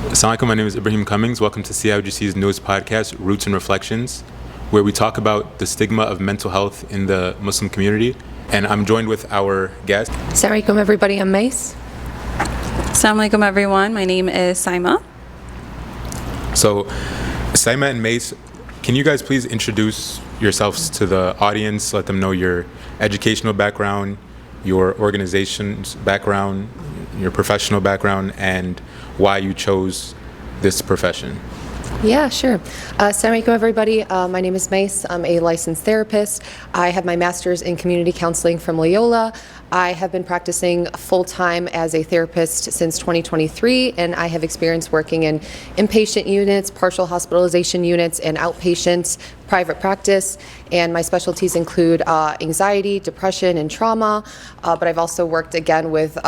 Assalamualaikum, my name is Ibrahim Cummings. Welcome to CIOGC's newest podcast, Roots and Reflections, where we talk about the stigma of mental health in the Muslim community. And I'm joined with our guest. Assalamualaikum everybody, I'm Mace. Assalamualaikum everyone, my name is Saima. So, Saima and Mace, can you guys please introduce yourselves to the audience, let them know your educational background, your organization's background, your professional background, and why you chose this profession? Yeah, sure. Assalamualaikum everybody. My name is Mace. I'm a licensed therapist. I have my master's in community counseling from Loyola. I have been practicing full-time as a therapist since 2023, and I have experience working in inpatient units, partial hospitalization units, and outpatient private practice. And my specialties include anxiety, depression, and trauma. But I've also worked again with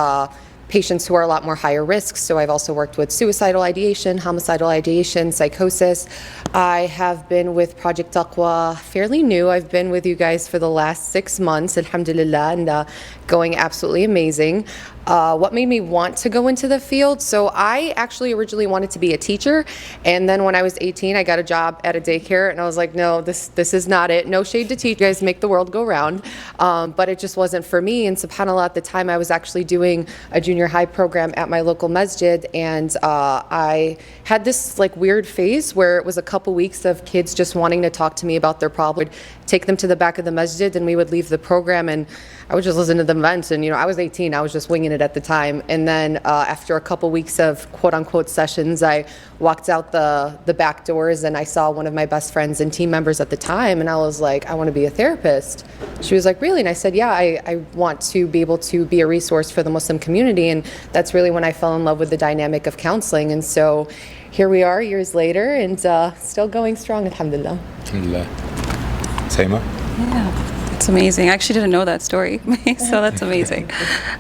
patients who are a lot more higher risk. So I've also worked with suicidal ideation, homicidal ideation, psychosis. I have been with Project Taqwa fairly new. I've been with you guys for the last 6 months, alhamdulillah, and going absolutely amazing. What made me want to go into the field? So I actually originally wanted to be a teacher, and then when I was 18, I got a job at a daycare, and I was like, no, this is not it. No shade to teach, you guys make the world go round, but it just wasn't for me. And subhanAllah, at the time, I was actually doing a junior high program at my local masjid, and I had this like weird phase where it was a couple weeks of kids just wanting to talk to me about their problem. I'd take them to the back of the masjid, and we would leave the program, and I would just listen to them vent. And I was 18, I was just winging it at the time. And then after a couple weeks of quote-unquote sessions, I walked out the back doors, and I saw one of my best friends and team members at the time, and I was like, I want to be a therapist. She was like, really? And I said, yeah, I want to be able to be a resource for the Muslim community. And that's really when I fell in love with the dynamic of counseling. And so here we are years later, and still going strong, alhamdulillah. Alhamdulillah. Saima? Yeah, it's amazing. I actually didn't know that story, so that's amazing.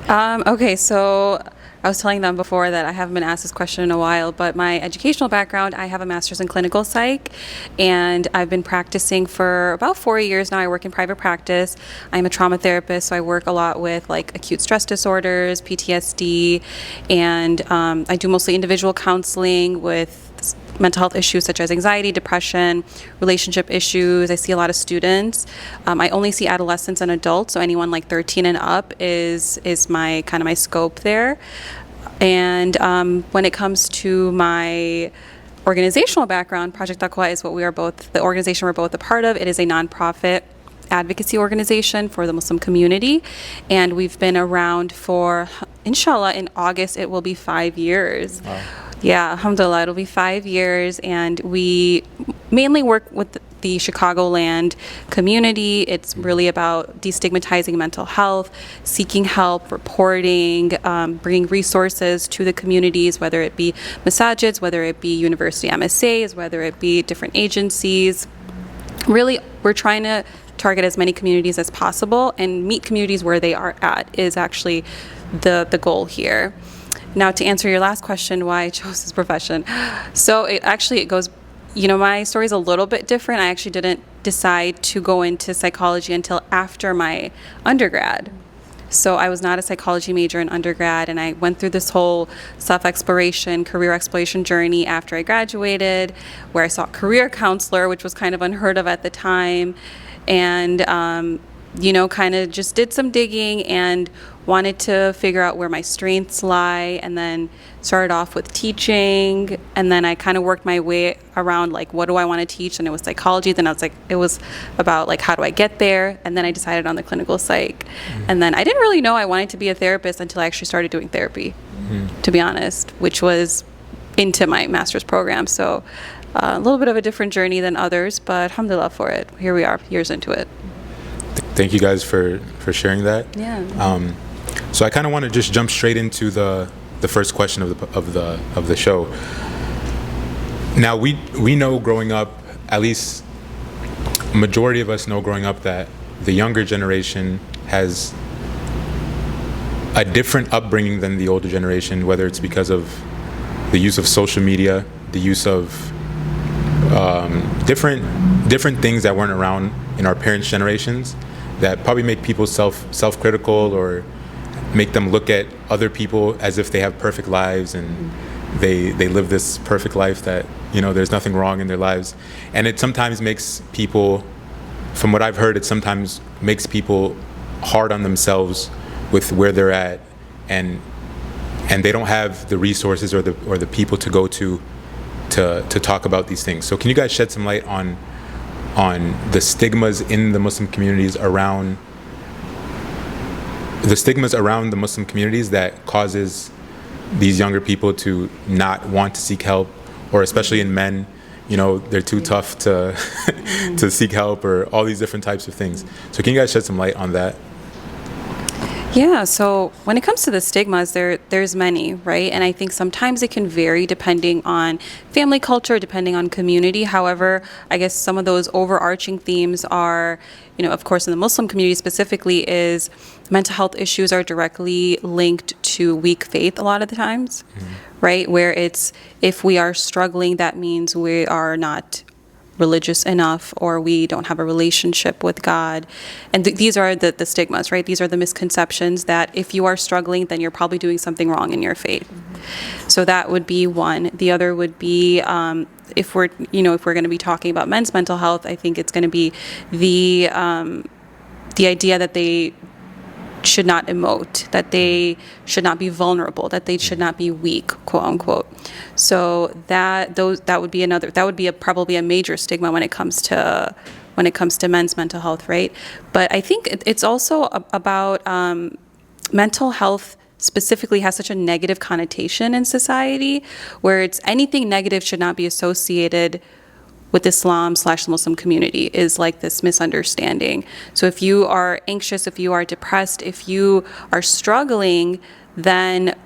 Okay, so I was telling them before that I haven't been asked this question in a while, but my educational background, I have a master's in clinical psych, and I've been practicing for about 4 years now. I work in private practice. I'm a trauma therapist, so I work a lot with like acute stress disorders, PTSD, and I do mostly individual counseling with mental health issues such as anxiety, depression, relationship issues. I see a lot of students. I only see adolescents and adults, so anyone like 13 and up is my kind of my scope there. And when it comes to my organizational background, Project Taqwa is what the organization we're both a part of. It is a nonprofit advocacy organization for the Muslim community, and we've been around for, inshallah, in August it will be 5 years. Wow. Yeah, alhamdulillah, it'll be 5 years, and we mainly work with the Chicagoland community. It's really about destigmatizing mental health, seeking help, reporting, bringing resources to the communities, whether it be masajids, whether it be university MSAs, whether it be different agencies. Really, we're trying to target as many communities as possible and meet communities where they are at is actually the goal here. Now, to answer your last question, why I chose this profession. So it goes, my story is a little bit different. I actually didn't decide to go into psychology until after my undergrad. So I was not a psychology major in undergrad, and I went through this whole self-exploration, career exploration journey after I graduated, where I saw a career counselor, which was kind of unheard of at the time, and kind of just did some digging and wanted to figure out where my strengths lie, and then started off with teaching, and then I kind of worked my way around like, what do I want to teach? And it was psychology. Then I was like, it was about like, how do I get there? And then I decided on the clinical psych. And then I didn't really know I wanted to be a therapist until I actually started doing therapy, to be honest, which was into my master's program. So a little bit of a different journey than others, but alhamdulillah for it. Here we are, years into it. Thank you guys for sharing that. Yeah. So I kind of want to just jump straight into the first question of the show. Now we know growing up, at least a majority of us know growing up, that the younger generation has a different upbringing than the older generation, whether it's because of the use of social media, the use of different things that weren't around in our parents' generations, that probably make people self-critical or make them look at other people as if they have perfect lives and they live this perfect life that, you know, there's nothing wrong in their lives. And it sometimes makes people, from what I've heard, it sometimes makes people hard on themselves with where they're at, and they don't have the resources or the people to go to talk about these things. So can you guys shed some light on the stigmas in the Muslim communities around the Muslim communities that causes these younger people to not want to seek help, or especially in men, you know, they're too tough to to seek help, or all these different types of things. So can you guys shed some light on that? Yeah, so when it comes to the stigmas, there's many, right? And I think sometimes it can vary depending on family culture, depending on community. However, I guess some of those overarching themes are, you know, of course, in the Muslim community specifically, is mental health issues are directly linked to weak faith a lot of the times, right? Where it's, if we are struggling, that means we are not religious enough, or we don't have a relationship with God. And these are the stigmas, right? These are the misconceptions that if you are struggling, then you're probably doing something wrong in your faith. So that would be one. The other would be, if we're going to be talking about men's mental health, I think it's going to be the idea that they should not emote, that they should not be vulnerable, that they should not be weak, quote unquote. So that would be probably a major stigma when it comes to men's mental health, right? But I think it's also about mental health specifically has such a negative connotation in society, where it's anything negative should not be associated with Islam/Muslim community, is like this misunderstanding. So if you are anxious, if you are depressed, if you are struggling, then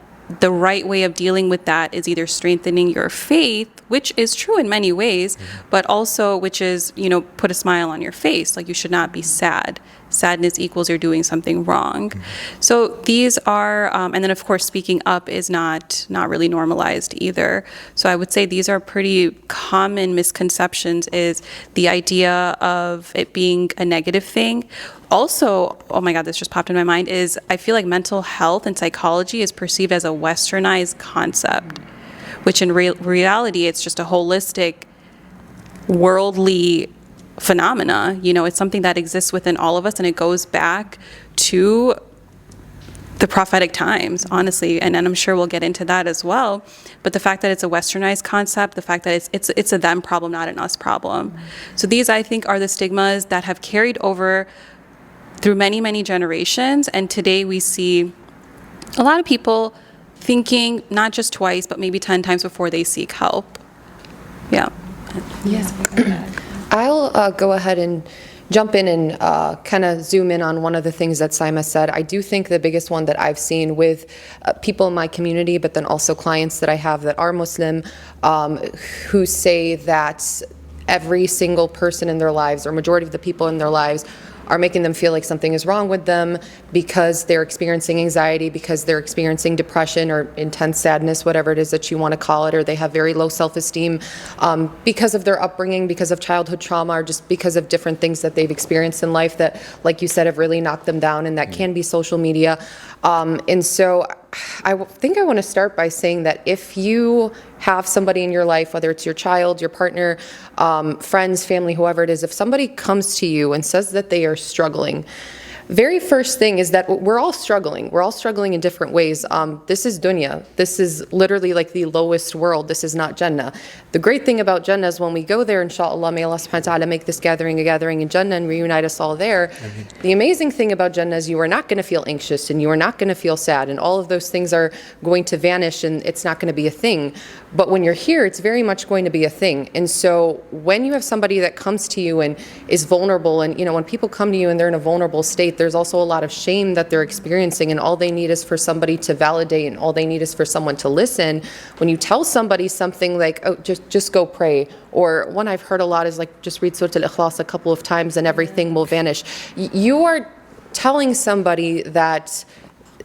the right way of dealing with that is either strengthening your faith, which is true in many ways, but also which is, you know, put a smile on your face. Like, you should not be sad. Sadness equals you're doing something wrong. So these are, and then of course speaking up is not really normalized either. So I would say these are pretty common misconceptions, is the idea of it being a negative thing. Also, oh my God, this just popped in my mind, is I feel like mental health and psychology is perceived as a westernized concept, which in reality, it's just a holistic, worldly phenomena. You know, it's something that exists within all of us, and it goes back to the prophetic times, honestly, and I'm sure we'll get into that as well. But the fact that it's a westernized concept, the fact that it's a them problem, not an us problem. So these, I think, are the stigmas that have carried over through many, many generations, and today we see a lot of people thinking not just twice, but maybe 10 times before they seek help. Yeah. I'll go ahead and jump in and kind of zoom in on one of the things that Saima said. I do think the biggest one that I've seen with people in my community, but then also clients that I have that are Muslim, who say that every single person in their lives, or majority of the people in their lives, are making them feel like something is wrong with them because they're experiencing anxiety, because they're experiencing depression or intense sadness, whatever it is that you want to call it, or they have very low self-esteem because of their upbringing, because of childhood trauma, or just because of different things that they've experienced in life that, like you said, have really knocked them down, and that can be social media. And so I think I want to start by saying that if you have somebody in your life, whether it's your child, your partner, friends, family, whoever it is, if somebody comes to you and says that they are struggling, very first thing is that we're all struggling. We're all struggling in different ways. This is dunya. This is literally like the lowest world. This is not Jannah. The great thing about Jannah is when we go there, inshallah, may Allah subhanahu wa ta'ala make this gathering a gathering in Jannah and reunite us all there. Mm-hmm. The amazing thing about Jannah is you are not going to feel anxious, and you are not going to feel sad, and all of those things are going to vanish, and it's not going to be a thing. But when you're here, it's very much going to be a thing. And so when you have somebody that comes to you and is vulnerable, and, you know, when people come to you and they're in a vulnerable state, there's also a lot of shame that they're experiencing, and all they need is for somebody to validate, and all they need is for someone to listen. When you tell somebody something like, oh, just go pray, or one I've heard a lot is like, just read Surah Al-Ikhlas a couple of times and everything will vanish. You are telling somebody that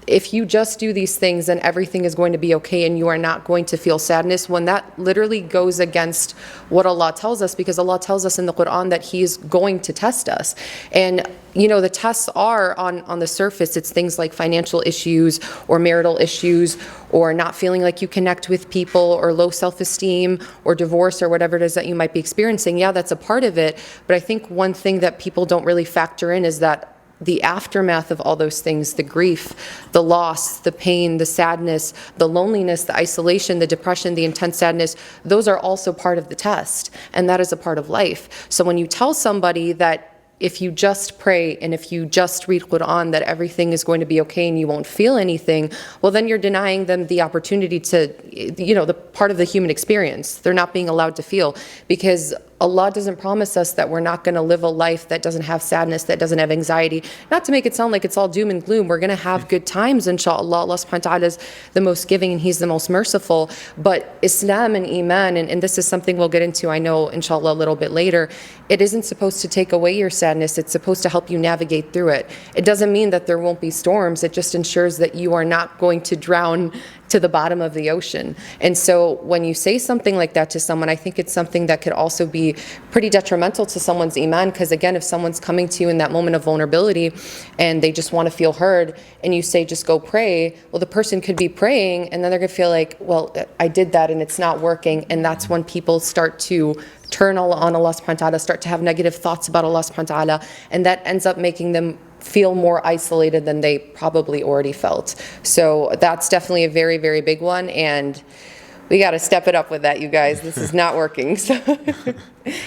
if you just do these things, then everything is going to be okay and you are not going to feel sadness, when that literally goes against what Allah tells us, because Allah tells us in the Quran that He is going to test us. And the tests are on the surface. It's things like financial issues or marital issues or not feeling like you connect with people or low self-esteem or divorce or whatever it is that you might be experiencing. Yeah, that's a part of it. But I think one thing that people don't really factor in is that the aftermath of all those things, the grief, the loss, the pain, the sadness, the loneliness, the isolation, the depression, the intense sadness, those are also part of the test, and that is a part of life. So when you tell somebody that if you just pray and if you just read Quran that everything is going to be okay and you won't feel anything, well, then you're denying them the opportunity to, the part of the human experience. They're not being allowed to feel, because Allah doesn't promise us that we're not going to live a life that doesn't have sadness, that doesn't have anxiety. Not to make it sound like it's all doom and gloom. We're going to have good times, inshallah. Allah subhanahu wa ta'ala is the most giving and He's the most merciful. But Islam and Iman, and this is something we'll get into, I know, inshallah, a little bit later, it isn't supposed to take away your sadness. It's supposed to help you navigate through it. It doesn't mean that there won't be storms. It just ensures that you are not going to drown to the bottom of the ocean. And so when you say something like that to someone, I think it's something that could also be pretty detrimental to someone's iman, because again, if someone's coming to you in that moment of vulnerability and they just want to feel heard, and you say, just go pray, well, the person could be praying and then they're going to feel like, well, I did that and it's not working. And that's when people start to turn on Allah subhanahu wa ta'ala, start to have negative thoughts about Allah subhanahu wa ta'ala, and that ends up making them feel more isolated than they probably already felt. So that's definitely a very, very big one, and we got to step it up with that, you guys. This is not working. So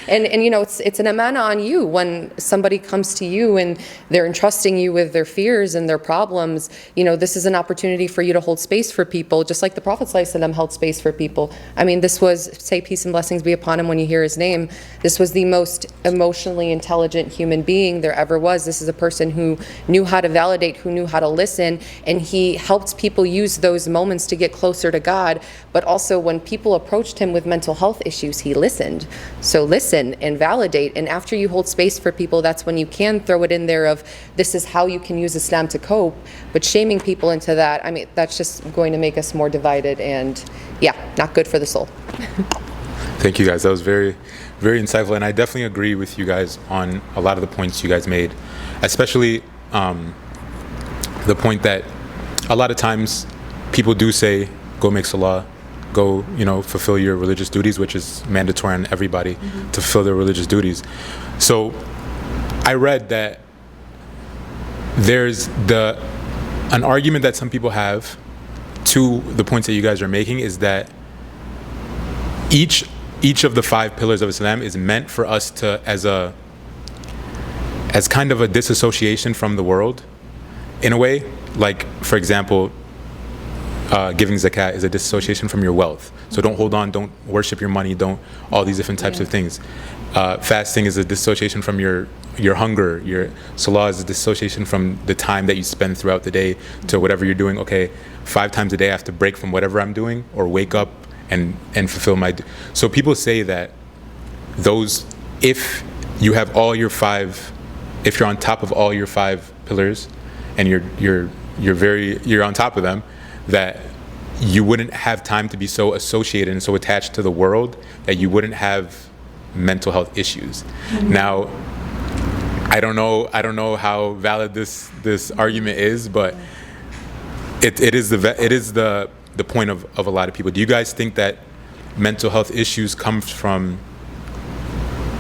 and it's an amana on you when somebody comes to you and they're entrusting you with their fears and their problems. This is an opportunity for you to hold space for people, just like the Prophet ﷺ held space for people. I mean, this was, say peace and blessings be upon him when you hear his name, this was the most emotionally intelligent human being there ever was. This is a person who knew how to validate, who knew how to listen, and he helped people use those moments to get closer to God. But also when people approached him with mental health issues, he listened. So listen and validate, and after you hold space for people, that's when you can throw it in there of, this is how you can use Islam to cope. But shaming people into that, I mean, that's just going to make us more divided, and yeah, not good for the soul. Thank you guys. That was very, very insightful, and I definitely agree with you guys on a lot of the points you guys made, especially the point that a lot of times people do say, go make salah, go, fulfill your religious duties, which is mandatory on everybody to fulfill their religious duties. So I read that there's an argument that some people have to the points that you guys are making is that each of the 5 pillars of Islam is meant for us to, as kind of a disassociation from the world, in a way. Like, for example, giving zakat is a disassociation from your wealth. So don't hold on, don't worship your money, don't all these different types of things. Fasting is a dissociation from your hunger. Your salah is a dissociation from the time that you spend throughout the day to whatever you're doing. Okay, 5 times a day I have to break from whatever I'm doing or wake up and fulfill my. So people say that those, if you have all your 5, if you're on top of all your 5 pillars, and you're on top of them, that you wouldn't have time to be so associated and so attached to the world that you wouldn't have mental health issues. Now, I don't know how valid this argument is, but it is the point of a lot of people. Do you guys think that mental health issues come from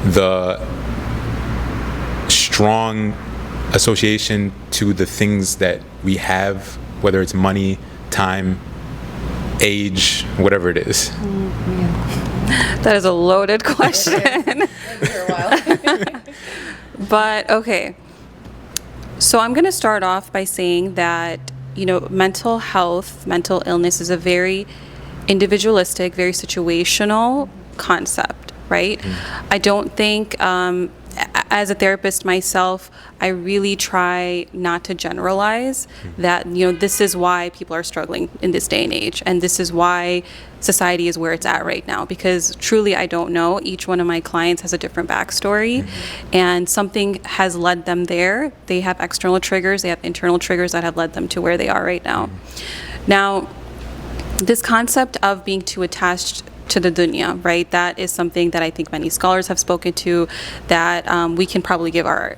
the strong association to the things that we have, whether it's money, time, age, whatever it is? That is a loaded question. But okay, so I'm going to start off by saying that mental health, mental illness is a very individualistic, very situational concept, right? I don't think as a therapist myself, I really try not to generalize that, this is why people are struggling in this day and age, and this is why society is where it's at right now, because truly I don't know. Each one of my clients has a different backstory, and something has led them there. They have external triggers, they have internal triggers that have led them to where they are right now. Now, this concept of being too attached to the dunya, right? That is something that I think many scholars have spoken to, that we can probably give our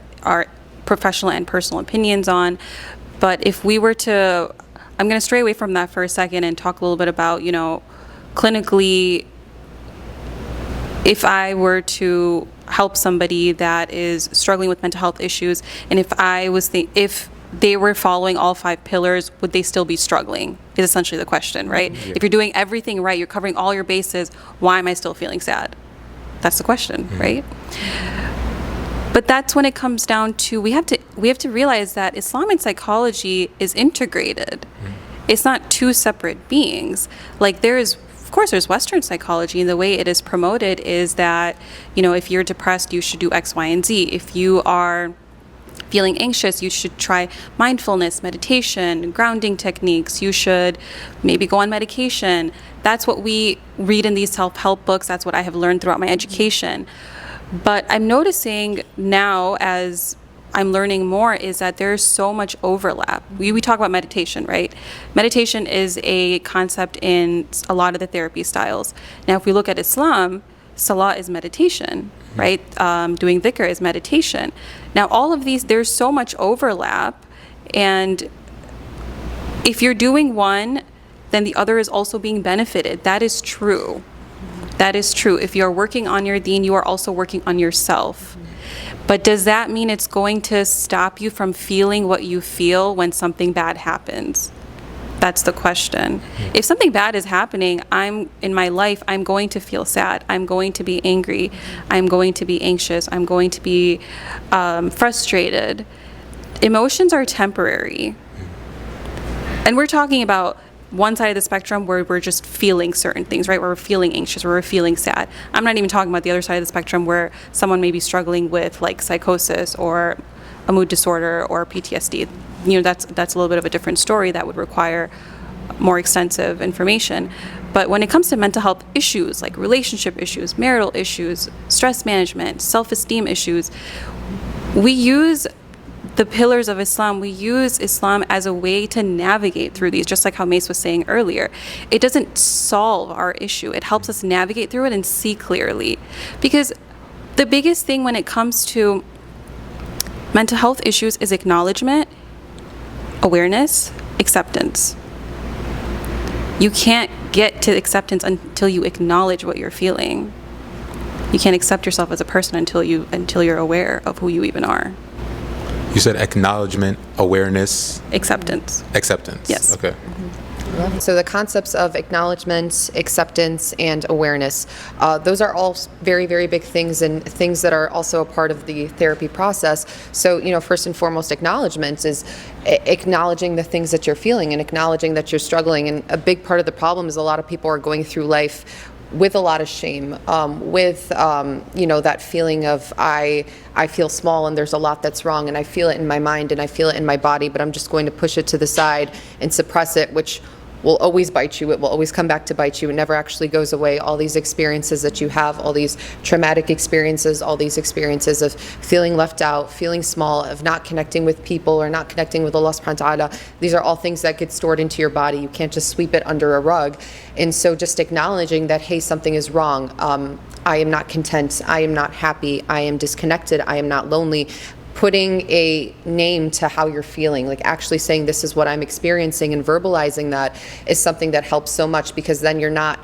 professional and personal opinions on. But if we were to, I'm going to stray away from that for a second and talk a little bit about, clinically, if I were to help somebody that is struggling with mental health issues, and if they were following all 5 pillars, would they still be struggling? Is essentially the question, right? Yeah. If you're doing everything right, you're covering all your bases, why am I still feeling sad? That's the question, right? But that's when it comes down to, we have to realize that Islam and psychology is integrated. It's not 2 separate beings. Like, of course, there's Western psychology, and the way it is promoted is that, if you're depressed, you should do X, Y, and Z. If you are feeling anxious, you should try mindfulness, meditation, grounding techniques. You should maybe go on medication. That's what we read in these self-help books. That's what I have learned throughout my education. But I'm noticing now, as I'm learning more, is that there's so much overlap. We talk about meditation, right? Meditation is a concept in a lot of the therapy styles. Now, if we look at Islam, Salah is meditation, right? Doing dhikr is meditation. Now, all of these, there's so much overlap, and if you're doing one, then the other is also being benefited. That is true. That is true. If you're working on your deen, you are also working on yourself. But does that mean it's going to stop you from feeling what you feel when something bad happens? That's the question. If something bad is happening, in my life, I'm going to feel sad. I'm going to be angry. I'm going to be anxious. I'm going to be frustrated. Emotions are temporary. And we're talking about one side of the spectrum where we're just feeling certain things, right? Where we're feeling anxious, where we're feeling sad. I'm not even talking about the other side of the spectrum where someone may be struggling with like psychosis or a mood disorder or PTSD. That's a little bit of a different story that would require more extensive information. But when it comes to mental health issues, like relationship issues, marital issues, stress management, self-esteem issues, we use the pillars of Islam. We use Islam as a way to navigate through these, just like how Mace was saying earlier. It doesn't solve our issue. It helps us navigate through it and see clearly. Because the biggest thing when it comes to mental health issues is acknowledgement, awareness, acceptance. You can't get to acceptance until you acknowledge what you're feeling. You can't accept yourself as a person until you're aware of who you even are. You said acknowledgement, awareness, acceptance. Yes. Okay. So the concepts of acknowledgement, acceptance, and awareness, those are all very, very big things, and things that are also a part of the therapy process. So, first and foremost, acknowledgement is acknowledging the things that you're feeling and acknowledging that you're struggling. And a big part of the problem is a lot of people are going through life with a lot of shame, with that feeling of I feel small and there's a lot that's wrong, and I feel it in my mind and I feel it in my body, but I'm just going to push it to the side and suppress it, which will always bite you. It will always come back to bite you. It never actually goes away. All these experiences that you have, all these traumatic experiences, all these experiences of feeling left out, feeling small, of not connecting with people or not connecting with Allah subhanahu wa ta'ala, these are all things that get stored into your body. You can't just sweep it under a rug. And so just acknowledging that, hey, something is wrong. I am not content. I am not happy. I am disconnected. I am not lonely. Putting a name to how you're feeling, like actually saying this is what I'm experiencing and verbalizing that is something that helps so much, because then you're not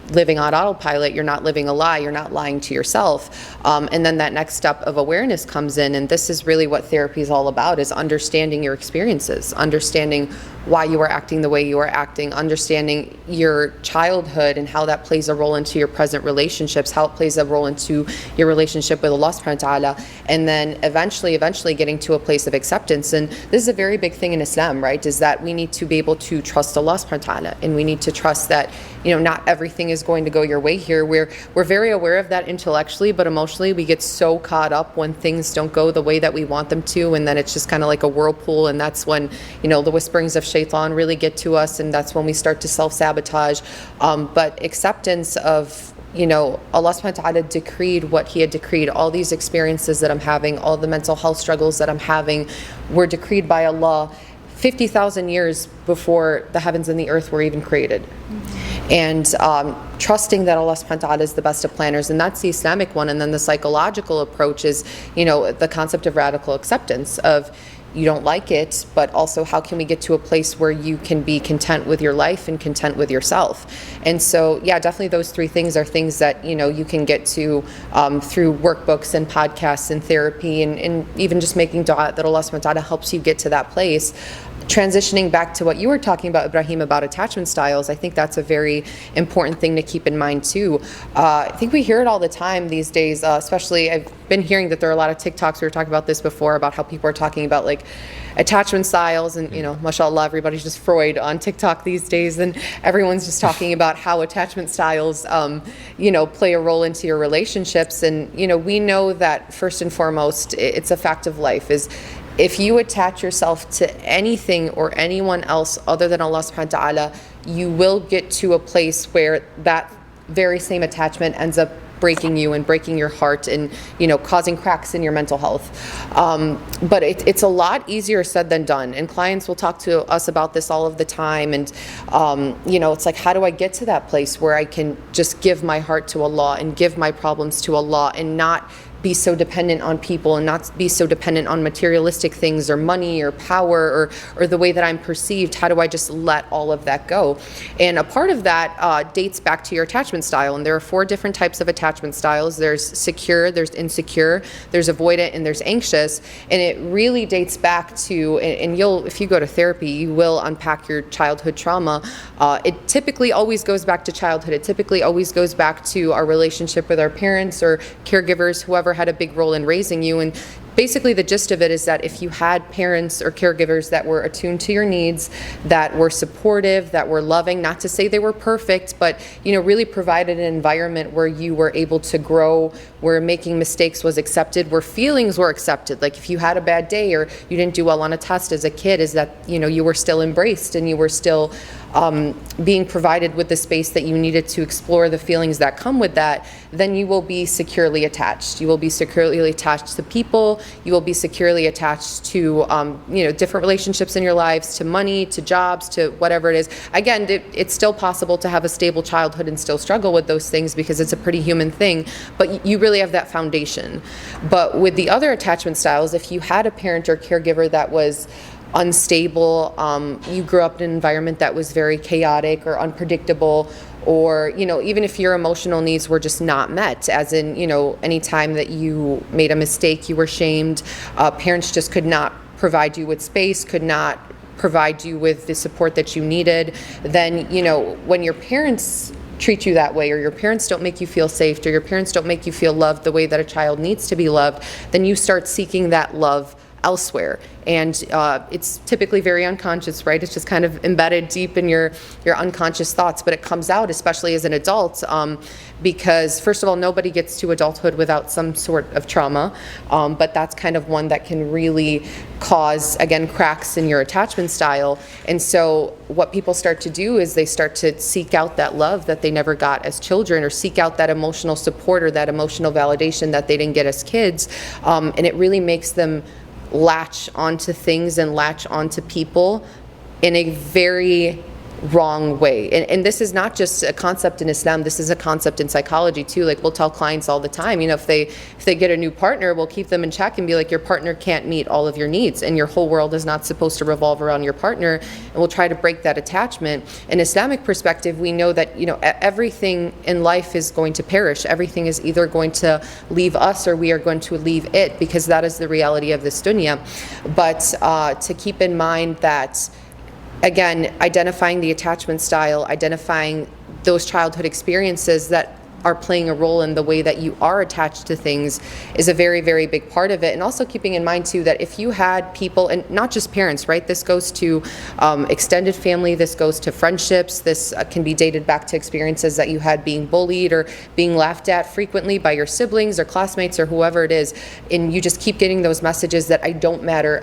living on autopilot, you're not living a lie, you're not lying to yourself. And then that next step of awareness comes in, and this is really what therapy is all about, is understanding your experiences, understanding why you are acting the way you are acting, understanding your childhood and how that plays a role into your present relationships, how it plays a role into your relationship with Allah subhanahu wa ta'ala, and then eventually getting to a place of acceptance. And this is a very big thing in Islam, right, is that we need to be able to trust Allah subhanahu wa ta'ala, and we need to trust that, not everything is going to go your way here. We're very aware of that intellectually, but emotionally we get so caught up when things don't go the way that we want them to, and then it's just kind of like a whirlpool, and that's when, the whisperings of shaitan really get to us, and that's when we start to self-sabotage. But acceptance of, Allah subhanahu wa ta'ala decreed what He had decreed. All these experiences that I'm having, all the mental health struggles that I'm having, were decreed by Allah 50,000 years before the heavens and the earth were even created. And trusting that Allah subhanahu wa ta'ala is the best of planners, and that's the Islamic one. And then the psychological approach is, the concept of radical acceptance of, you don't like it, but also how can we get to a place where you can be content with your life and content with yourself. And so, yeah, definitely those three things are things that, you can get to through workbooks and podcasts and therapy, and even just making dua that Allah subhanahu wa ta'ala helps you get to that place. Transitioning back to what you were talking about, Ibrahim, about attachment styles, I think that's a very important thing to keep in mind too. I think we hear it all the time these days, especially I've been hearing that there are a lot of TikToks, we were talking about this before, about how people are talking about like attachment styles, and mashallah, everybody's just Freud on TikTok these days, and everyone's just talking about how attachment styles play a role into your relationships. And we know that first and foremost, it's a fact of life, is if you attach yourself to anything or anyone else other than Allah subhanahu wa ta'ala, you will get to a place where that very same attachment ends up breaking you and breaking your heart, and causing cracks in your mental health. But it's a lot easier said than done, and clients will talk to us about this all of the time. And it's like, how do I get to that place where I can just give my heart to Allah and give my problems to Allah, and not be so dependent on people, and not be so dependent on materialistic things or money or power or the way that I'm perceived? How do I just let all of that go? And a part of that dates back to your attachment style. And there are 4 different types of attachment styles. There's secure, there's insecure, there's avoidant, and there's anxious. And it really dates back to, and if you go to therapy, you will unpack your childhood trauma. It typically always goes back to childhood. It typically always goes back to our relationship with our parents or caregivers, whoever had a big role in raising you. And basically the gist of it is that if you had parents or caregivers that were attuned to your needs, that were supportive, that were loving, not to say they were perfect, but really provided an environment where you were able to grow, where making mistakes was accepted, where feelings were accepted. Like if you had a bad day or you didn't do well on a test as a kid, is that you were still embraced, and you were still being provided with the space that you needed to explore the feelings that come with that. Then you will be securely attached. You will be securely attached to people. You will be securely attached to different relationships in your lives, to money, to jobs, to whatever it is. Again, it's still possible to have a stable childhood and still struggle with those things, because it's a pretty human thing, but you really have that foundation. But with the other attachment styles, if you had a parent or caregiver that was unstable, you grew up in an environment that was very chaotic or unpredictable, or even if your emotional needs were just not met, as in any time that you made a mistake, you were shamed, parents just could not provide you with space, could not provide you with the support that you needed, then when your parents treat you that way, or your parents don't make you feel safe, or your parents don't make you feel loved the way that a child needs to be loved, then you start seeking that love elsewhere. And it's typically very unconscious, right? It's just kind of embedded deep in your unconscious thoughts, but it comes out, especially as an adult, because first of all, nobody gets to adulthood without some sort of trauma, but that's kind of one that can really cause, again, cracks in your attachment style. And so what people start to do is they start to seek out that love that they never got as children, or seek out that emotional support or that emotional validation that they didn't get as kids, and it really makes them latch onto things and latch onto people in a very wrong way. And this is not just a concept in Islam, this is a concept in psychology too. Like we'll tell clients all the time, if they get a new partner, we'll keep them in check and be like, your partner can't meet all of your needs, and your whole world is not supposed to revolve around your partner, and we'll try to break that attachment. In Islamic perspective, we know that everything in life is going to perish. Everything is either going to leave us or we are going to leave it, because that is the reality of this dunya. But to keep in mind that again, identifying the attachment style, identifying those childhood experiences that are playing a role in the way that you are attached to things is a very, very big part of it. And also keeping in mind too that if you had people, and not just parents, right? This goes to extended family, this goes to friendships, this can be dated back to experiences that you had being bullied or being laughed at frequently by your siblings or classmates or whoever it is, and you just keep getting those messages that I don't matter,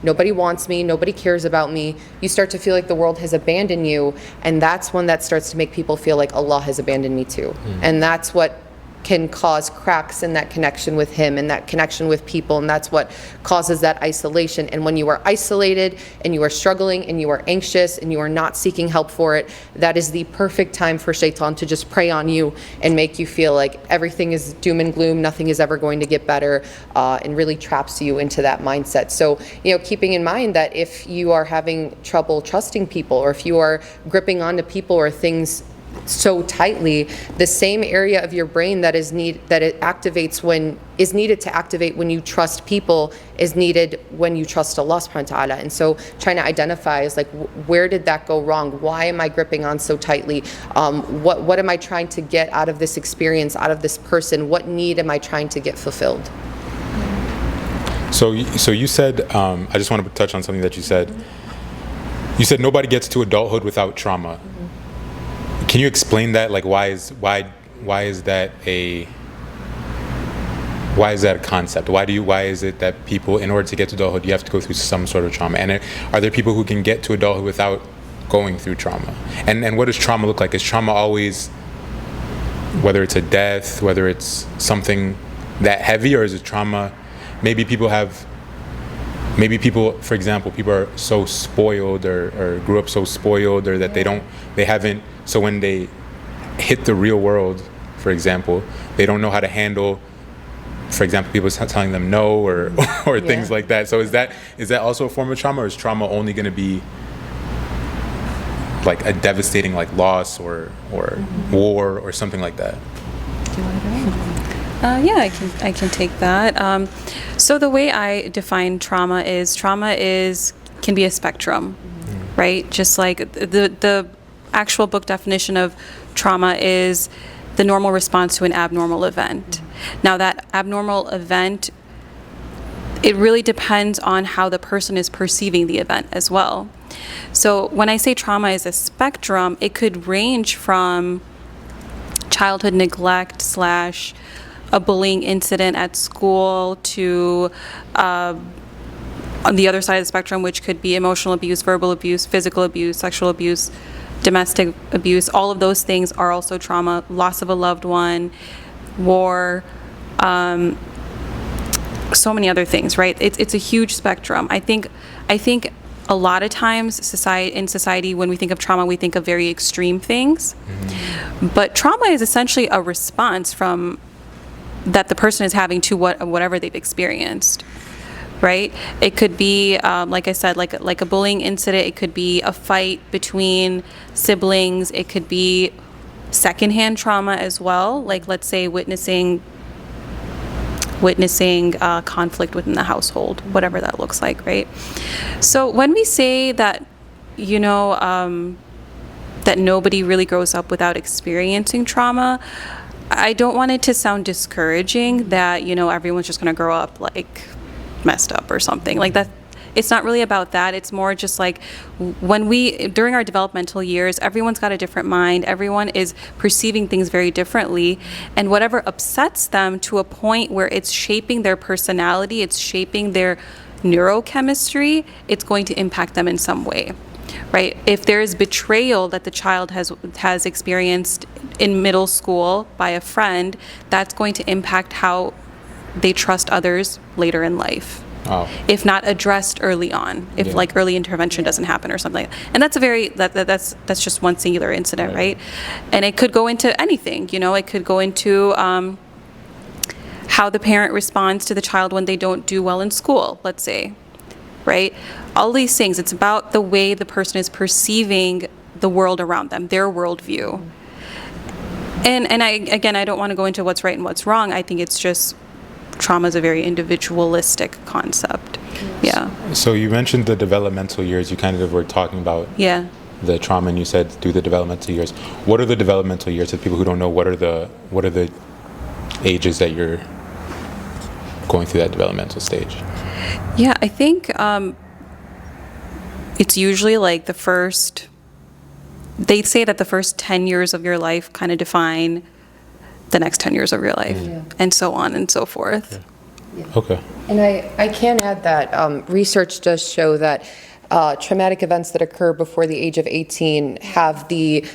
nobody wants me, nobody cares about me. You start to feel like the world has abandoned you, and that's when that starts to make people feel like Allah has abandoned me too. And that's what can cause cracks in that connection with him and that connection with people, and that's what causes that isolation. And when you are isolated and you are struggling and you are anxious and you are not seeking help for it, that is the perfect time for shaitan to just prey on you and make you feel like everything is doom and gloom, nothing is ever going to get better, and really traps you into that mindset. So, keeping in mind that if you are having trouble trusting people, or if you are gripping onto people or things so tightly, the same area of your brain that is needed to activate when you trust people is needed when you trust Allah subhanahu wa ta'ala. And so trying to identify is like, where did that go wrong? Why am I gripping on so tightly? What am I trying to get out of this experience, out of this person? What need am I trying to get fulfilled? So you said, I just want to touch on something that you said. You said nobody gets to adulthood without trauma. Can you explain that? Like, why is that a concept? Why is it that people, in order to get to adulthood, you have to go through some sort of trauma? And are there people who can get to adulthood without going through trauma? And what does trauma look like? Is trauma always, whether it's a death, whether it's something that heavy, or is it trauma? Maybe people, for example, people are so spoiled or grew up so spoiled, or that they haven't. So when they hit the real world, for example, they don't know how to handle, for example, people telling them no or things like that. So is that also a form of trauma, or is trauma only going to be like a devastating like loss or war or something like that? Do you want to go? I can take that. So the way I define trauma is can be a spectrum, right? Just like the actual book definition of trauma is the normal response to an abnormal event. Now that abnormal event, it really depends on how the person is perceiving the event as well. So when I say trauma is a spectrum, it could range from childhood neglect / a bullying incident at school to on the other side of the spectrum, which could be emotional abuse, verbal abuse, physical abuse, sexual abuse, domestic abuse. All of those things are also trauma. Loss of a loved one, war, so many other things, right? It's a huge spectrum. I think a lot of times in society, when we think of trauma, we think of very extreme things. But trauma is essentially a response from that the person is having to whatever they've experienced. Right? It could be, like I said, like a bullying incident. It could be a fight between siblings. It could be secondhand trauma as well. Like, let's say witnessing conflict within the household, whatever that looks like, right? So when we say that, that nobody really grows up without experiencing trauma, I don't want it to sound discouraging that, everyone's just going to grow up like messed up or something like that. It's not really about that. It's more just like during our developmental years, everyone's got a different mind. Everyone is perceiving things very differently, and whatever upsets them to a point where it's shaping their personality, it's shaping their neurochemistry, it's going to impact them in some way, right? If there is betrayal that the child has experienced in middle school by a friend, that's going to impact how they trust others later in life. Oh. If not addressed early on, if like early intervention doesn't happen or something. And that's that's just one singular incident, right? And it could go into anything, it could go into how the parent responds to the child when they don't do well in school, let's say, right? All these things, it's about the way the person is perceiving the world around them, their worldview. And I don't want to go into what's right and what's wrong. I think it's just trauma is a very individualistic concept. Yeah. So you mentioned the developmental years. You kind of were talking about Yeah. the trauma, and you said through the developmental years. What are the developmental years? To people who don't know, what are the ages that you're going through that developmental stage? Yeah, I think it's usually like they say that the first 10 years of your life kind of define the next 10 years of your life, and so on and so forth. Okay. And I can add that research does show that traumatic events that occur before the age of 18 have the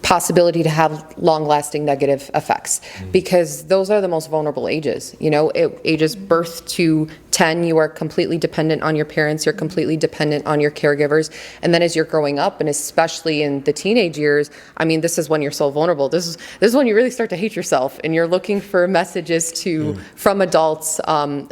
possibility to have long-lasting negative effects, because those are the most vulnerable ages. Ages birth to 10, you are completely dependent on your parents, you're completely dependent on your caregivers, and then as you're growing up, and especially in the teenage years, I mean, this is when you're so vulnerable. This is when you really start to hate yourself, and you're looking for messages from adults,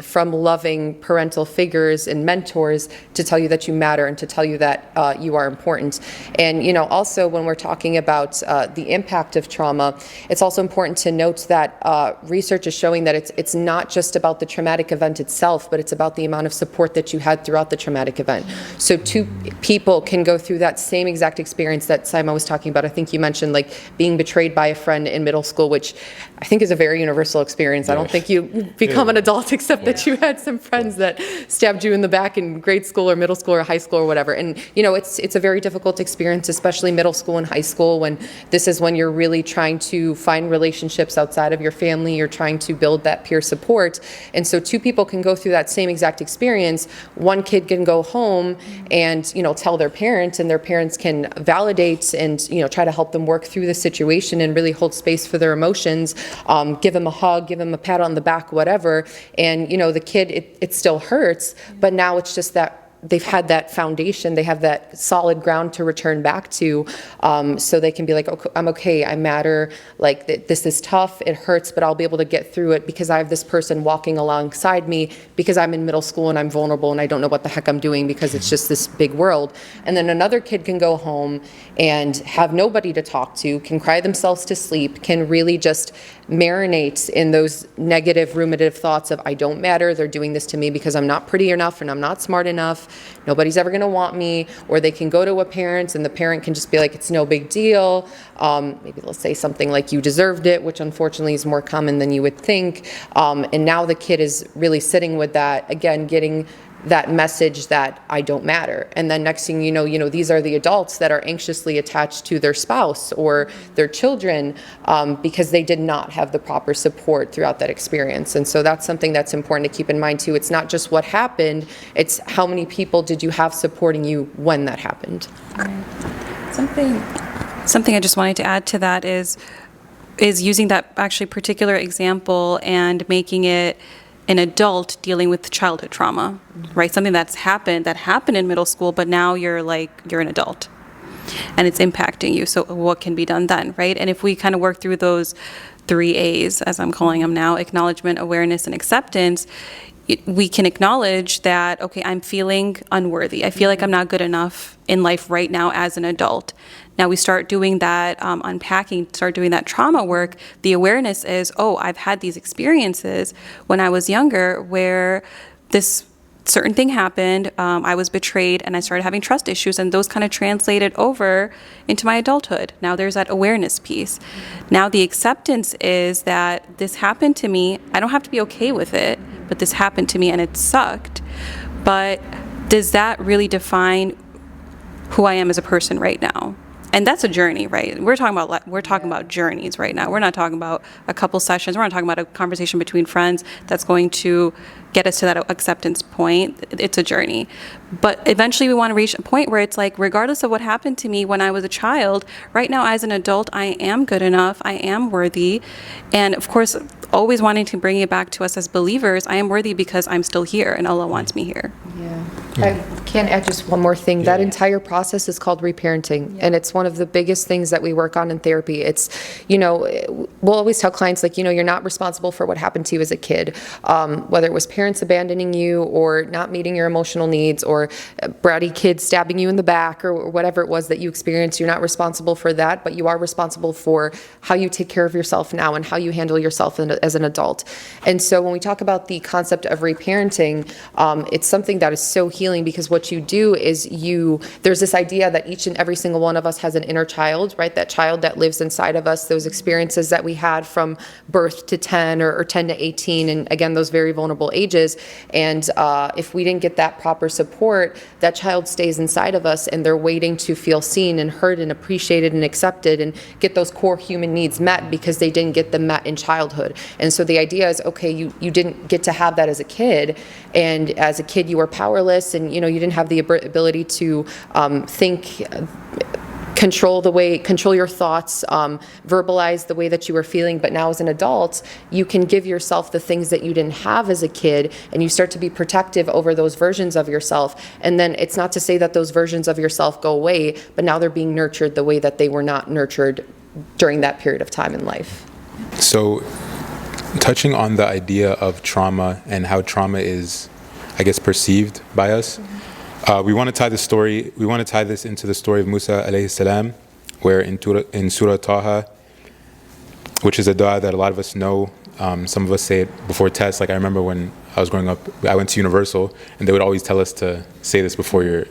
from loving parental figures and mentors to tell you that you matter and to tell you that you are important. And also when we're talking about the impact of trauma, it's also important to note that research is showing that it's not just about the traumatic event itself, but it's about the amount of support that you had throughout the traumatic event. So two people can go through that same exact experience that Simon was talking about. I think you mentioned like being betrayed by a friend in middle school, which I think is a very universal experience. I don't think you become an adult except that you had some friends that stabbed you in the back in grade school or middle school or high school or whatever. And it's a very difficult experience, especially middle school and high school, when this is when you're really trying to find relationships outside of your family. You're trying to build that peer support. And so two people can go through that same exact experience. One kid can go home and, tell their parents, and their parents can validate and, try to help them work through the situation and really hold space for their emotions, give them a hug, give them a pat on the back, whatever. And, the kid, it still hurts, but now it's just that they've had that foundation, they have that solid ground to return back to, so they can be like, okay, I'm okay, I matter, like this is tough, it hurts, but I'll be able to get through it because I have this person walking alongside me, because I'm in middle school and I'm vulnerable and I don't know what the heck I'm doing because it's just this big world. And then another kid can go home and have nobody to talk to, can cry themselves to sleep, can really just marinate in those negative ruminative thoughts of I don't matter, they're doing this to me because I'm not pretty enough and I'm not smart enough, nobody's ever going to want me. Or they can go to a parent and the parent can just be like, it's no big deal. Maybe they'll say something like, you deserved it, which unfortunately is more common than you would think. And now the kid is really sitting with that, again, getting that message that I don't matter. And then next thing you know, these are the adults that are anxiously attached to their spouse or their children, because they did not have the proper support throughout that experience. And so that's something that's important to keep in mind too. It's not just what happened, it's how many people did you have supporting you when that happened. Something I just wanted to add to that is using that actually particular example and making it an adult dealing with childhood trauma, right? Something that happened in middle school, but now you're an adult and it's impacting you. So what can be done then, right? And if we kind of work through those 3 A's, as I'm calling them now, acknowledgement, awareness, and acceptance, we can acknowledge that, okay, I'm feeling unworthy. I feel like I'm not good enough in life right now as an adult. Now we start doing that unpacking, start doing that trauma work. The awareness is, oh, I've had these experiences when I was younger where this certain thing happened, I was betrayed, and I started having trust issues, and those kind of translated over into my adulthood. Now there's that awareness piece. Now the acceptance is that this happened to me. I don't have to be okay with it, but this happened to me and it sucked. But does that really define who I am as a person right now? And that's a journey, right? We're talking about journeys right now. We're not talking about a couple sessions. We're not talking about a conversation between friends that's going to get us to that acceptance point. It's a journey. But eventually we want to reach a point where it's like, regardless of what happened to me when I was a child, right now as an adult, I am good enough, I am worthy. And of course, always wanting to bring it back to us as believers, I am worthy because I'm still here and Allah wants me here. Yeah. I can add just one more thing. That entire process is called reparenting, and it's one of the biggest things that we work on in therapy. It's, we'll always tell clients, like, you're not responsible for what happened to you as a kid, whether it was parenting parents abandoning you or not meeting your emotional needs or a bratty kid stabbing you in the back or whatever it was that you experienced, you're not responsible for that, but you are responsible for how you take care of yourself now and how you handle yourself as an adult. And so when we talk about the concept of reparenting, it's something that is so healing, because what you do is there's this idea that each and every single one of us has an inner child, right? That child that lives inside of us, those experiences that we had from birth to 10 or 10 to 18, and again, those very vulnerable ages. And if we didn't get that proper support, that child stays inside of us and they're waiting to feel seen and heard and appreciated and accepted and get those core human needs met, because they didn't get them met in childhood. And so the idea is, okay, you didn't get to have that as a kid, and as a kid you were powerless, and you didn't have the ability to think, control your thoughts, verbalize the way that you were feeling. But now as an adult, you can give yourself the things that you didn't have as a kid, and you start to be protective over those versions of yourself. And then it's not to say that those versions of yourself go away, but now they're being nurtured the way that they were not nurtured during that period of time in life. So, touching on the idea of trauma and how trauma is, I guess, perceived by us, we want to tie this into the story of Musa alayhi salam, where in Surah Taha, which is a dua that a lot of us know. Some of us say it before tests. Like I remember when I was growing up, I went to Universal, and they would always tell us to say this before your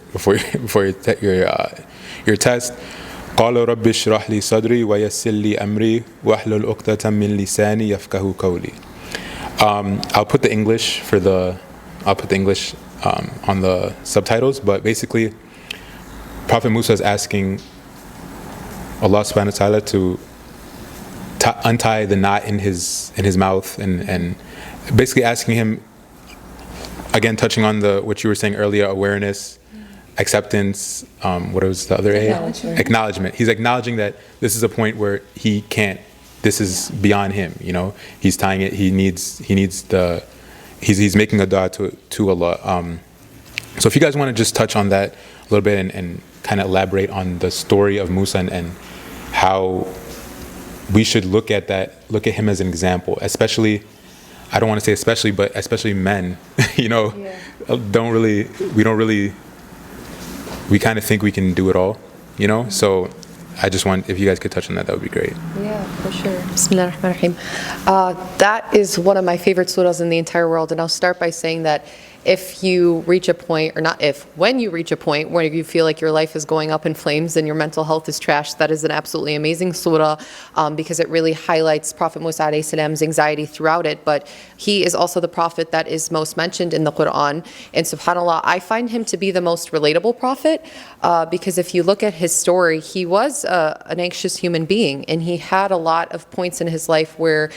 test. قال رب اشرح لي صدري ويسر لي أمري واحلل عقدة من لساني يفقهوا قولي. I'll put the English on the subtitles, but basically Prophet Musa is asking Allah subhanahu wa ta'ala to untie the knot in his mouth, and basically asking him, again touching on what you were saying earlier, awareness, acceptance, what was the other A? Acknowledgement. He's acknowledging that this is a point where he can't, this is beyond him, he's tying it, he's making a dua to Allah. So if you guys want to just touch on that a little bit and kind of elaborate on the story of Musa and how we should look at him as an example, especially, I don't want to say especially, but especially men, we kind of think we can do it all, So I just want, if you guys could touch on that would be great. Yeah, for sure. Bismillah ar-Rahman ar-Rahim. That is one of my favorite surahs in the entire world, and I'll start by saying that if you reach a point, or not if, when you reach a point where you feel like your life is going up in flames and your mental health is trashed, that is an absolutely amazing surah, because it really highlights Prophet Musa alayhi salam's anxiety throughout it. But he is also the prophet that is most mentioned in the Quran, and subhanAllah, I find him to be the most relatable prophet, because if you look at his story, he was an anxious human being, and he had a lot of points in his life where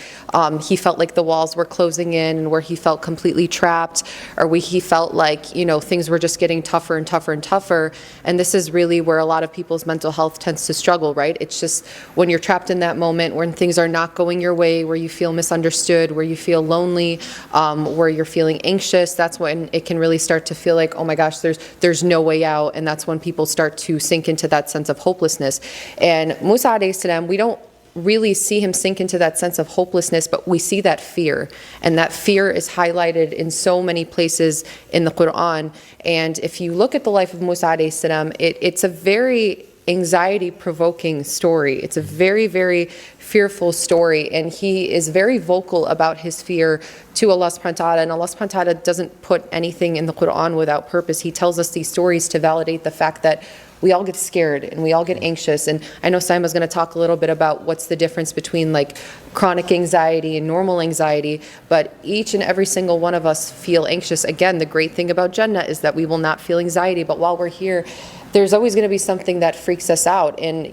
he felt like the walls were closing in, where he felt completely trapped, or he felt like, things were just getting tougher and tougher and tougher. And this is really where a lot of people's mental health tends to struggle, right? It's just when you're trapped in that moment, when things are not going your way, where you feel misunderstood, where you feel lonely, where you're feeling anxious, that's when it can really start to feel like, oh my gosh, there's no way out. And that's when people start to sink into that sense of hopelessness. And Musa alayhi salam, we don't really see him sink into that sense of hopelessness, but we see that fear, and that fear is highlighted in so many places in the Quran. And if you look at the life of Musa alayhi salam, it's a very anxiety-provoking story. It's a very, very fearful story, and he is very vocal about his fear to Allah subhanahu wa ta'ala, and Allah subhanahu wa ta'ala doesn't put anything in the Quran without purpose. He tells us these stories to validate the fact that we all get scared and we all get anxious. And I know Saima's going to talk a little bit about what's the difference between like chronic anxiety and normal anxiety, but each and every single one of us feel anxious. Again, the great thing about Jannah is that we will not feel anxiety, but while we're here, there's always going to be something that freaks us out. And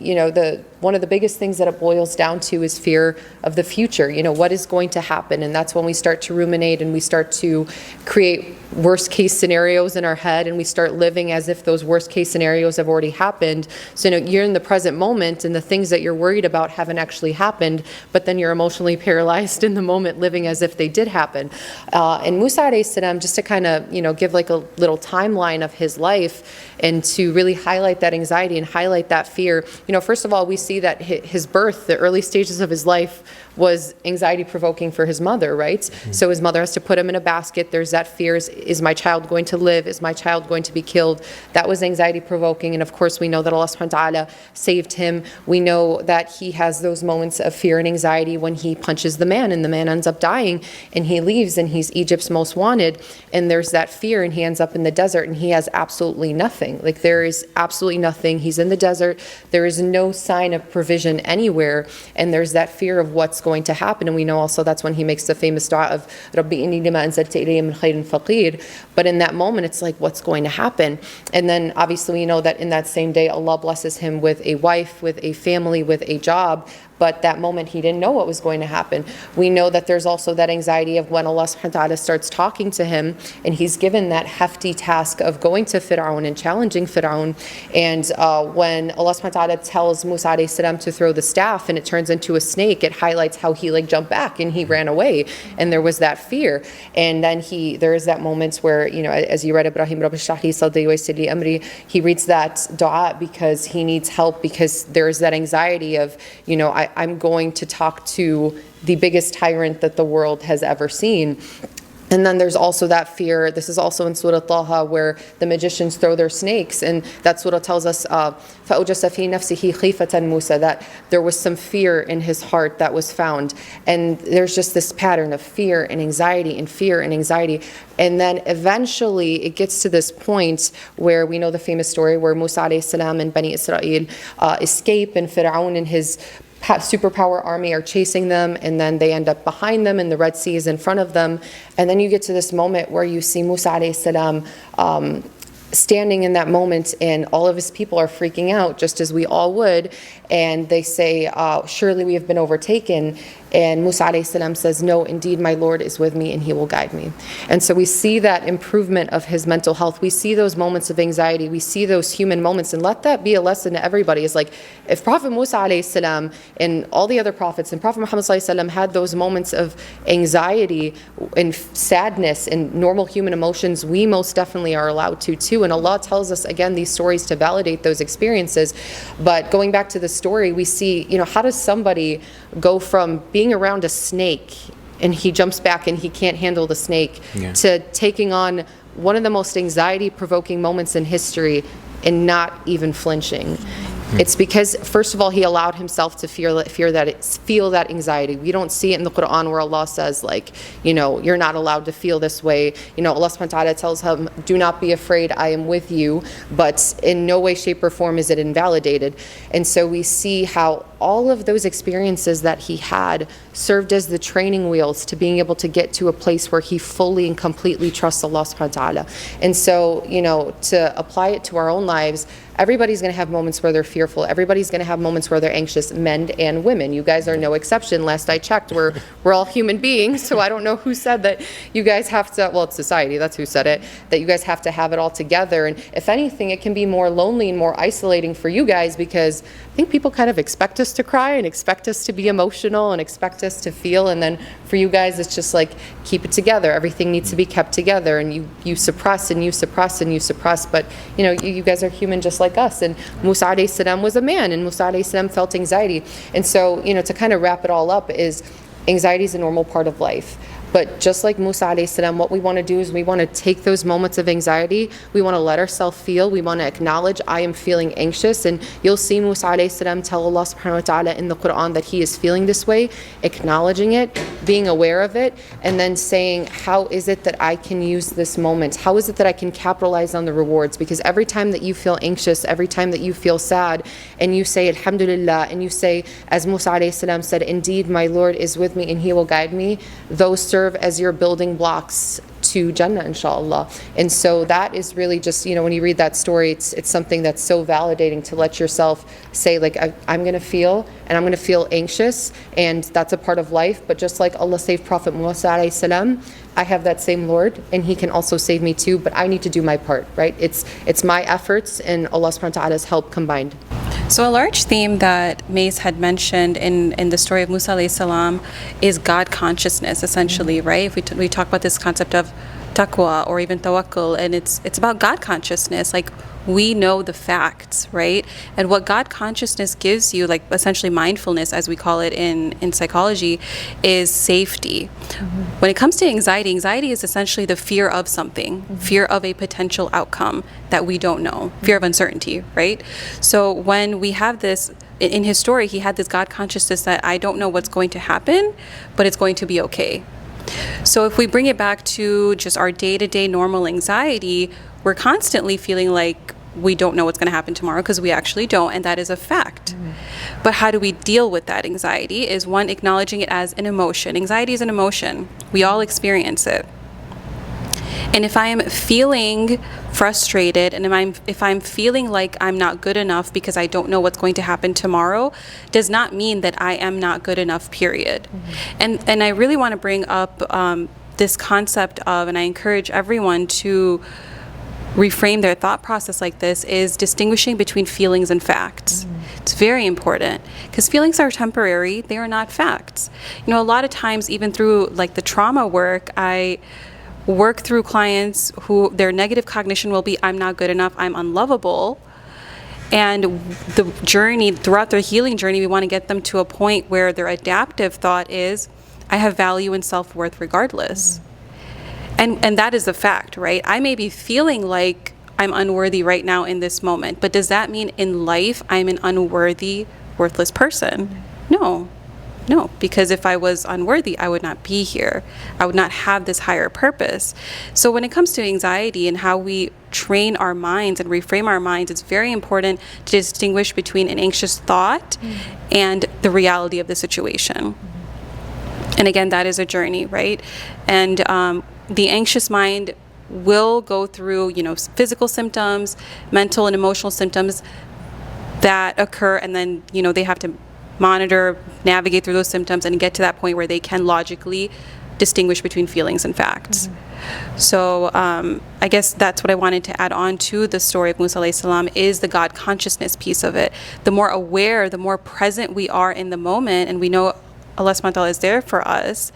one of the biggest things that it boils down to is fear of the future. What is going to happen? And that's when we start to ruminate and we start to create worst case scenarios in our head, and we start living as if those worst case scenarios have already happened. So you're in the present moment, and the things that you're worried about haven't actually happened, but then you're emotionally paralyzed in the moment, living as if they did happen. And Musa alayhi salam, just to kind of give like a little timeline of his life, and to really highlight that anxiety and highlight that fear. First of all, we see that his birth, the early stages of his life, was anxiety provoking for his mother, right? Mm-hmm. So his mother has to put him in a basket. There's that fear, is my child going to live? Is my child going to be killed? That was anxiety provoking. And of course, we know that Allah subhanahu wa ta'ala saved him. We know that he has those moments of fear and anxiety when he punches the man, and the man ends up dying, and he leaves, and he's Egypt's most wanted. And there's that fear, and he ends up in the desert, and he has absolutely nothing. Like, there is absolutely nothing. He's in the desert. There is no sign of provision anywhere. And there's that fear of what's going to happen. And we know also that's when he makes the famous dua of Rabbi inni lima anzalta ilayya min khairin faqir. But in that moment, it's like, what's going to happen? And then obviously we know that in that same day, Allah blesses him with a wife, with a family, with a job. But that moment, he didn't know what was going to happen. We know that there's also that anxiety of when Allah subhanahu wa ta'ala starts talking to him, and he's given that hefty task of going to Fir'aun and challenging Fir'aun. And when Allah subhanahu wa ta'ala tells Musa alayhi salam to throw the staff and it turns into a snake, it highlights how he jumped back and he ran away. And there was that fear. And then there is that moment where, as you read Ibrahim, Rabbi Shrah li sadri wa yassir li amri, he reads that dua because he needs help, because there is that anxiety of, I'm going to talk to the biggest tyrant that the world has ever seen. And then there's also that fear. This is also in Surah Taha, where the magicians throw their snakes. And that surah tells us, فَأَوْجَسَ فِي نَفْسِهِ خِيفَةً مُوسَى, that there was some fear in his heart that was found. And there's just this pattern of fear and anxiety and fear and anxiety. And then eventually it gets to this point where we know the famous story where Musa alayhi salam and Bani Israel escape, and Fir'aun and his superpower army are chasing them, and then they end up behind them, and the Red Sea is in front of them. And then you get to this moment where you see Musa alayhi salam standing in that moment, and all of his people are freaking out, just as we all would, and they say, surely we have been overtaken. And Musa alayhi salam says, no, indeed my Lord is with me and he will guide me. And so we see that improvement of his mental health. We see those moments of anxiety. We see those human moments, and let that be a lesson to everybody. It's like, if Prophet Musa alayhi salam and all the other prophets and Prophet Muhammad sallallahu alaihi wasallam had those moments of anxiety and sadness and normal human emotions, we most definitely are allowed to too. And Allah tells us, again, these stories to validate those experiences. But going back to the story, we see, how does somebody go from being around a snake and he jumps back and he can't handle the snake, to taking on one of the most anxiety provoking moments in history and not even flinching? It's because, first of all, he allowed himself to feel that anxiety. We don't see it in the Quran where Allah says, you're not allowed to feel this way. Allah subhanahu wa ta'ala tells him, do not be afraid, I am with you. But in no way, shape, or form is it invalidated. And so we see how all of those experiences that he had served as the training wheels to being able to get to a place where he fully and completely trusts Allah subhanahu wa ta'ala. And so, to apply it to our own lives, everybody's going to have moments where they're fearful. Everybody's going to have moments where they're anxious, men and women. You guys are no exception. Last I checked, we're all human beings. So I don't know who said that you guys have to, well, it's society, that's who said it, that you guys have to have it all together. And if anything, it can be more lonely and more isolating for you guys, because I think people kind of expect us to cry and expect us to be emotional and expect us to feel. And then for you guys, it's just like, keep it together. Everything needs to be kept together. And you suppress and you suppress and you suppress. But, you guys are human just like us. And Musa alayhi salam was a man, and Musa alayhi salam felt anxiety. And so, to kind of wrap it all up, is anxiety is a normal part of life. But just like Musa alayhi salam, what we want to do is we want to take those moments of anxiety, we want to let ourselves feel, we want to acknowledge, I am feeling anxious. And you'll see Musa alayhi salam tell Allah subhanahu wa ta'ala in the Quran that he is feeling this way, acknowledging it, being aware of it, and then saying, how is it that I can use this moment? How is it that I can capitalize on the rewards? Because every time that you feel anxious, every time that you feel sad, and you say alhamdulillah, and you say, as Musa alayhi salam said, indeed my Lord is with me and he will guide me, those serve serve as your building blocks to Jannah, inshallah. And so that is really just, when you read that story, it's something that's so validating to let yourself say, like, I'm going to feel, and I'm going to feel anxious, and that's a part of life. But just like Allah saved Prophet Musa alayhi salam, I have that same Lord, and He can also save me too, but I need to do my part, right? It's my efforts and Allah subhanahu wa ta'ala's help combined. So a large theme that Mace had mentioned in the story of Musa alayhi salam is God consciousness, essentially, right? If we talk about this concept of taqwa or even tawakkul, and it's about God consciousness, like we know the facts, right? And what God consciousness gives you, like essentially mindfulness, as we call it in psychology, is safety. When it comes to anxiety is essentially the fear of something, fear of a potential outcome that we don't know, fear of uncertainty, right? So when we have this, in his story, he had this God consciousness that I don't know what's going to happen, but it's going to be okay. So if we bring it back to just our day-to-day normal anxiety, we're constantly feeling like we don't know what's going to happen tomorrow, because we actually don't, and that is a fact. But how do we deal with that anxiety is, one, acknowledging it as an emotion. Anxiety is an emotion. We all experience it. And if I am feeling frustrated, and if I'm feeling like I'm not good enough because I don't know what's going to happen tomorrow, does not mean that I am not good enough, period. And I really want to bring up this concept of, and I encourage everyone to reframe their thought process like this, is distinguishing between feelings and facts. It's very important, because feelings are temporary. They are not facts. A lot of times, even through like the trauma work, I work through clients who their negative cognition will be, I'm not good enough, I'm unlovable. And the journey, throughout their healing journey, we want to get them to a point where their adaptive thought is, I have value and self-worth regardless. And that is the fact, right? I may be feeling like I'm unworthy right now in this moment, but does that mean in life I'm an unworthy, worthless person? No, because if I was unworthy, I would not be here. I would not have this higher purpose. So when it comes to anxiety and how we train our minds and reframe our minds, it's very important to distinguish between an anxious thought and the reality of the situation. And again, that is a journey, right? And the anxious mind will go through, physical symptoms, mental and emotional symptoms that occur, and then, they have to monitor, navigate through those symptoms, and get to that point where they can logically distinguish between feelings and facts. So I guess that's what I wanted to add on to the story of Musa alayhi salam, is the God consciousness piece of it. The more aware, the more present we are in the moment, and we know Allah subhanahu wa ta'ala is there for us,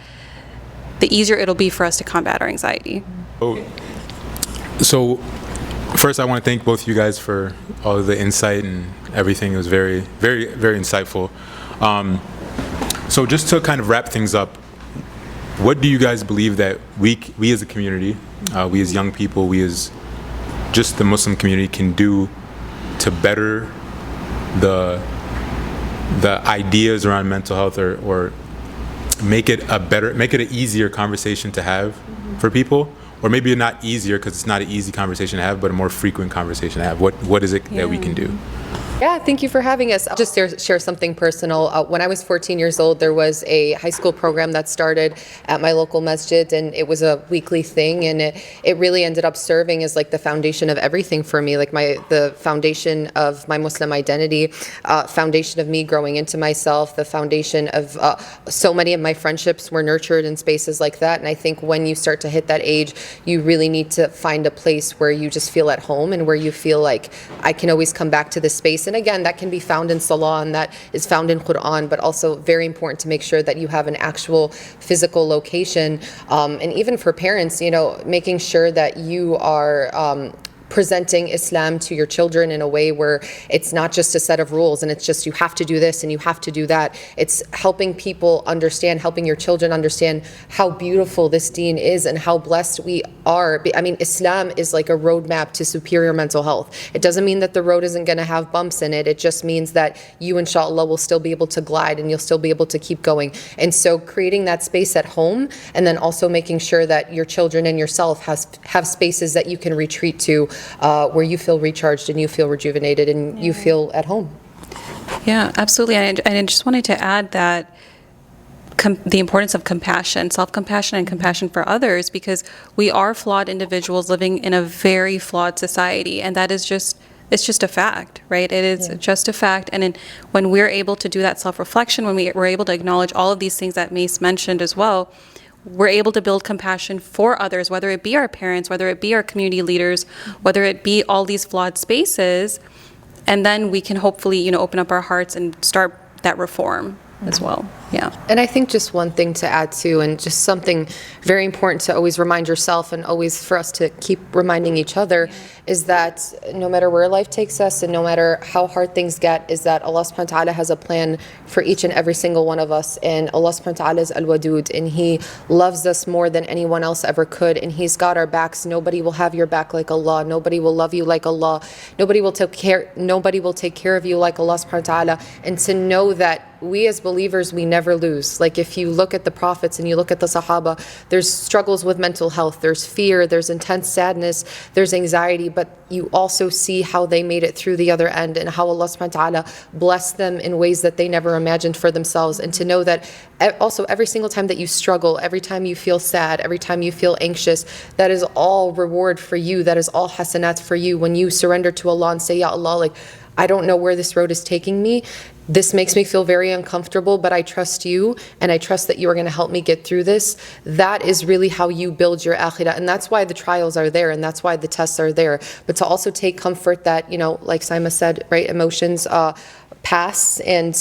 the easier it'll be for us to combat our anxiety. So first, I want to thank both of you guys for all of the insight and everything. It was very, very, very insightful. So just to kind of wrap things up, what do you guys believe that we as a community, we as young people, we as just the Muslim community can do to better the ideas around mental health, or make it an easier conversation to have for people? Or maybe not easier, because it's not an easy conversation to have, but a more frequent conversation to have. What is it that we can do? Yeah, thank you for having us. I'll just share something personal. When I was 14 years old, there was a high school program that started at my local masjid, and it was a weekly thing, and it really ended up serving as like the foundation of everything for me, like the foundation of my Muslim identity, foundation of me growing into myself, the foundation of so many of my friendships were nurtured in spaces like that. And I think when you start to hit that age, you really need to find a place where you just feel at home, and where you feel like I can always come back to this space. And again, that can be found in Salah, and that is found in Quran, but also very important to make sure that you have an actual physical location. And even for parents, making sure that you are presenting Islam to your children in a way where it's not just a set of rules and it's just you have to do this and you have to do that. It's helping people understand, helping your children understand how beautiful this deen is and how blessed we are. I mean, Islam is like a roadmap to superior mental health. It doesn't mean that the road isn't going to have bumps in it. It just means that you, inshallah, will still be able to glide and you'll still be able to keep going. And so creating that space at home, and then also making sure that your children and yourself have spaces that you can retreat to, where you feel recharged and you feel rejuvenated and you feel at home. Yeah, absolutely. And I just wanted to add that the importance of compassion, self-compassion and compassion for others, because we are flawed individuals living in a very flawed society, and that is just, it's just a fact, right? It is just a fact. And when we're able to do that self-reflection, when we're able to acknowledge all of these things that Mace mentioned as well, we're able to build compassion for others, whether it be our parents, whether it be our community leaders, whether it be all these flawed spaces, and then we can hopefully, open up our hearts and start that reform as well. Yeah. And I think just one thing to add to, and just something very important to always remind yourself and always for us to keep reminding each other, is that no matter where life takes us and no matter how hard things get, is that Allah subhanahu wa ta'ala has a plan for each and every single one of us. And Allah subhanahu wa ta'ala is al-wadud, and He loves us more than anyone else ever could. And He's got our backs. Nobody will have your back like Allah. Nobody will love you like Allah. Nobody will take care of you like Allah subhanahu wa ta'ala. And to know that we as believers, we never lose. Like if you look at the prophets and you look at the Sahaba, there's struggles with mental health, there's fear, there's intense sadness, there's anxiety, but you also see how they made it through the other end and how Allah subhanahu wa ta'ala blessed them in ways that they never imagined for themselves. And to know that also every single time that you struggle, every time you feel sad, every time you feel anxious, that is all reward for you, that is all hasanat for you. When you surrender to Allah and say, Ya Allah, like, I don't know where this road is taking me. This makes me feel very uncomfortable, but I trust you, and I trust that you are going to help me get through this. That is really how you build your akhirah, and that's why the trials are there, and that's why the tests are there. But to also take comfort that, like Saima said, right, emotions pass and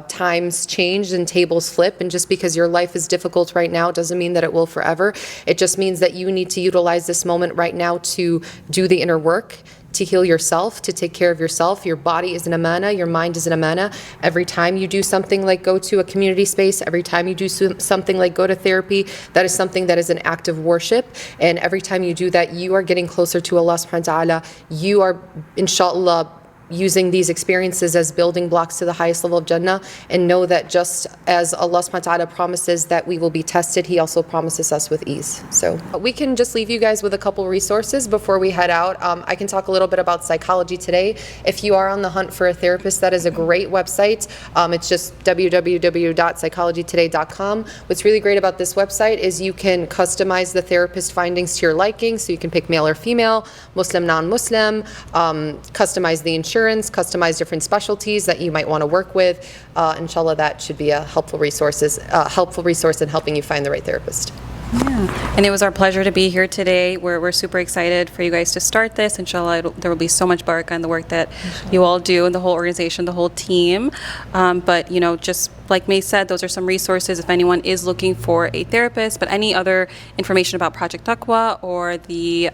times change and tables flip, and just because your life is difficult right now doesn't mean that it will forever. It just means that you need to utilize this moment right now to do the inner work, to heal yourself, to take care of yourself. Your body is an amana, your mind is an amana. Every time you do something like go to a community space, every time you do something like go to therapy, that is something that is an act of worship. And every time you do that, you are getting closer to Allah subhanahu wa ta'ala. You are, inshallah, using these experiences as building blocks to the highest level of Jannah, and know that just as Allah subhanahu wa ta'ala promises that we will be tested, He also promises us with ease. So we can just leave you guys with a couple resources before we head out. I can talk a little bit about Psychology Today. If you are on the hunt for a therapist, that is a great website. It's just www.psychologytoday.com. What's really great about this website is you can customize the therapist findings to your liking, so you can pick male or female, Muslim, non-Muslim, customize the insurance, customize different specialties that you might want to work with. Inshallah, that should be a helpful resource in helping you find the right therapist. Yeah, and it was our pleasure to be here today. We're super excited for you guys to start this. Inshallah, there will be so much barakah in the work that you all do, and the whole organization, the whole team. But just like May said, those are some resources if anyone is looking for a therapist. But any other information about Project Taqwa or the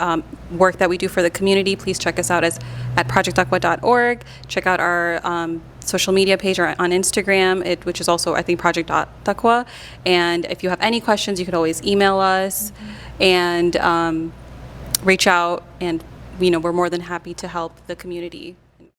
work that we do for the community, please check us out at projecttaqwa.org. Check out our social media page or on Instagram, which is also, I think, project.taqwa. And if you have any questions, you could always email us and reach out, and we're more than happy to help the community.